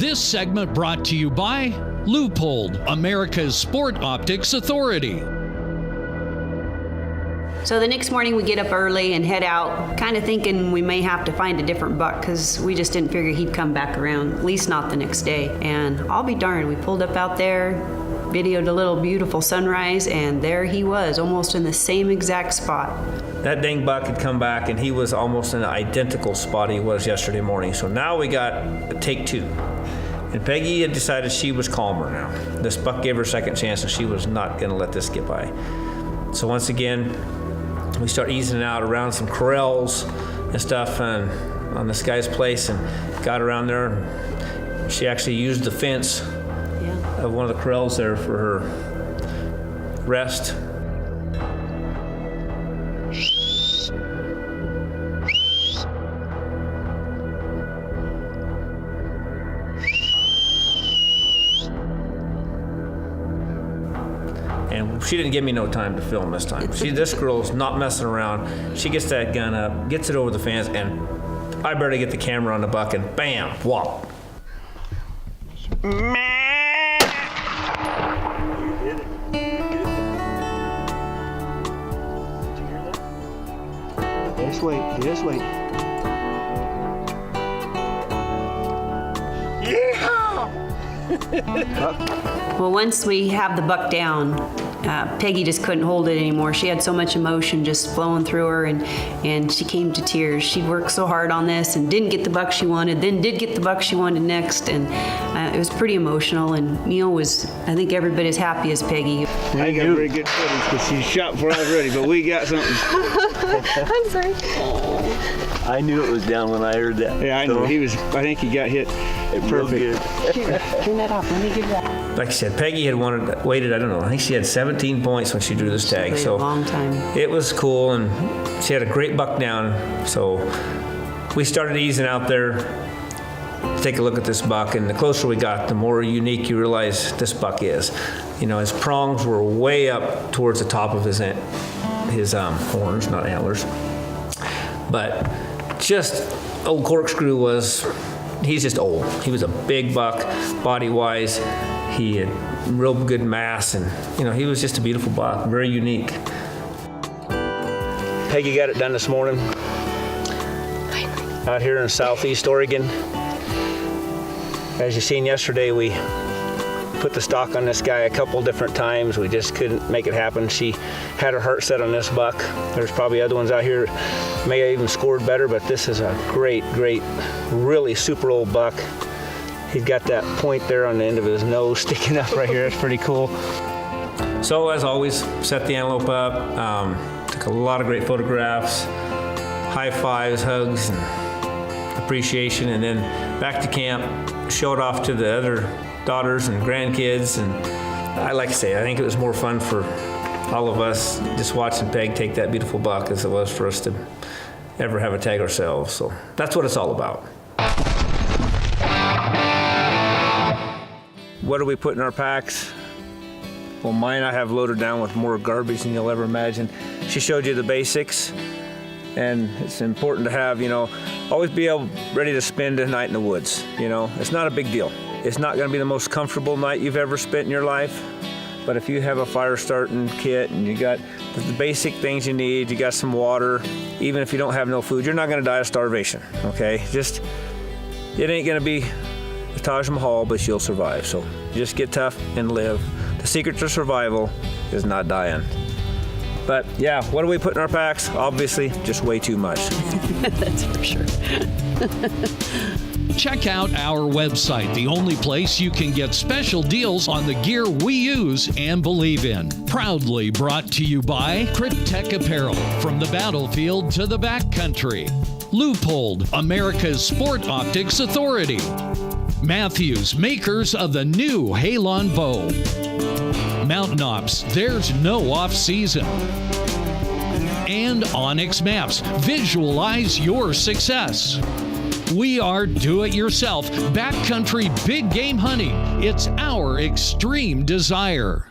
This segment brought to you by Leupold, America's Sport Optics Authority. So the next morning we get up early and head out, kind of thinking we may have to find a different buck because we just didn't figure he'd come back around, at least not the next day. And I'll be darned, we pulled up out there, videoed a little beautiful sunrise, and there he was, almost in the same exact spot. That dang buck had come back and he was almost in an identical spot he was yesterday morning. So now we got a take two. And Peggy had decided she was calmer now. This buck gave her a second chance and she was not gonna let this get by. So once again, we start easing out around some corrals and stuff on this guy's place and got around there. And she actually used the fence of one of the corrals there for her rest. And she didn't give me no time to film this time. This girl's not messing around. She gets that gun up, gets it over the fence, and I barely get the camera on the buck, and bam, whop. Just wait. Well, once we have the buck down, Peggy just couldn't hold it anymore. She had so much emotion just flowing through her, and she came to tears. She worked so hard on this and didn't get the buck she wanted, then did get the buck she wanted next, and it was pretty emotional, and Neil was, I think, every bit as happy as Peggy. I got very good footage because she shot before I was ready, but we got something. I'm sorry. I knew it was down when I heard that. Yeah, I know. I think he got hit perfect. Here, turn that off. Let me give that. Like I said, Peggy had waited, I don't know, I think she had 17 points when she drew this tag. So a long time. It was cool, and she had a great buck down. So we started easing out there to take a look at this buck, and the closer we got, the more unique you realize this buck is. You know, his prongs were way up towards the top of his horns, not antlers. But just old Corkscrew he's just old. He was a big buck, body-wise. He had real good mass, and he was just a beautiful buck, very unique. Peggy got it done this morning out here in Southeast Oregon. As you seen yesterday, we put the stock on this guy a couple different times. We just couldn't make it happen. She had her heart set on this buck. There's probably other ones out here may have even scored better, but this is a great, really super old buck. He's got that point there on the end of his nose sticking up right here. It's pretty cool. So as always, set the antelope up, took a lot of great photographs, high fives, hugs, and appreciation, and then back to camp, showed off to the other daughters and grandkids, and I like to say, I think it was more fun for all of us just watching Peg take that beautiful buck as it was for us to ever have a tag ourselves. So that's what it's all about. What do we put in our packs? Well, mine I have loaded down with more garbage than you'll ever imagine. She showed you the basics, and it's important to have, always be ready to spend a night in the woods. It's not a big deal. It's not going to be the most comfortable night you've ever spent in your life, but if you have a fire starting kit and you got the basic things you need, you got some water, even if you don't have no food, you're not going to die of starvation, okay? It ain't going to be the Taj Mahal, but you'll survive. So just get tough and live. The secret to survival is not dying. But yeah, what do we put in our packs? Obviously, just way too much. That's for sure. Check out our website, the only place you can get special deals on the gear we use and believe in. Proudly brought to you by Cryptek Apparel, from the battlefield to the backcountry. Leupold, America's Sport Optics Authority. Matthews, makers of the new Halon bow. Mountain Ops, there's no off-season. And Onyx Maps, visualize your success. We are do-it-yourself, backcountry big game hunting. It's our extreme desire.